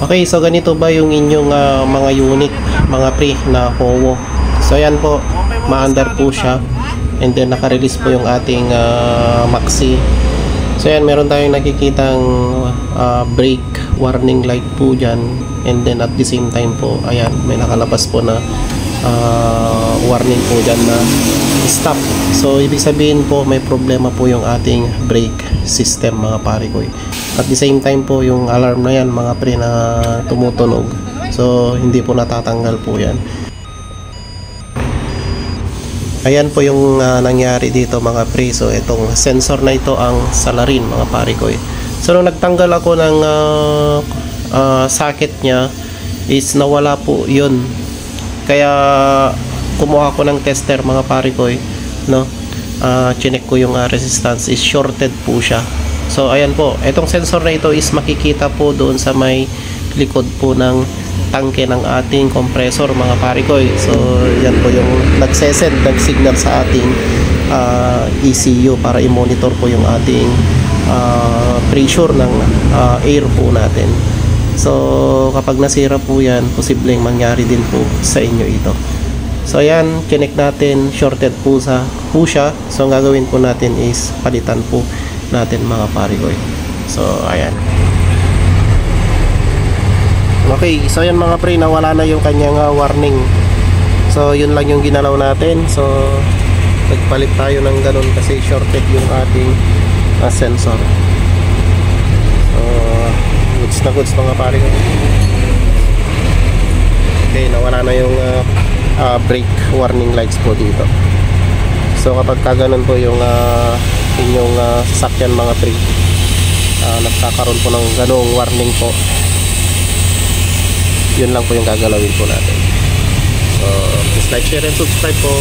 Okay, so ganito ba yung inyong mga unit, mga pre na Howo. So ayan po, maandar po siya. And then naka-release po yung ating Maxi. So ayan, meron tayong nakikitang brake warning light po dyan. And then at the same time po, ayan, may nakalabas po na warning po dyan na stop. So ibig sabihin po, may problema po yung ating brake system, mga pare ko. At the same time po, yung alarm na yan, mga pre, na tumutunog. So hindi po natatanggal po yan. Ayan po yung nangyari dito, mga pre. So itong sensor na ito ang salarin, mga pare ko. So nung nagtanggal ako ng socket nya, is nawala po yun. Kaya kumuha ko ng tester, mga pare ko, no? Chinek ko yung resistance, is shorted po siya. So ayan po, itong sensor na ito is makikita po doon sa may likod po ng tangke ng ating compressor, mga pare ko. So yan po yung nagsesend ng signal sa ating ECU para i-monitor po yung ating pressure ng air po natin. So kapag nasira po yan, posibleng mangyari din po sa inyo ito. So ayan, connect natin, shorted po siya. So ang gagawin po natin is palitan po natin, mga pare ko. So ayan. Okay, so ayan, mga pre, nawala na yung kanyang warning. So yun lang yung ginalaw natin. So nagpalit tayo ng ganun kasi shorted yung ating sensor. So goods na goods, mga pare ko. Okay, nawala na yung brake warning lights po dito. So kapag kaganon po yung inyong sasakyan, mga pre, nagkakaroon po ng ganong warning po, yun lang po yung gagalawin po natin. So please like, share and subscribe po.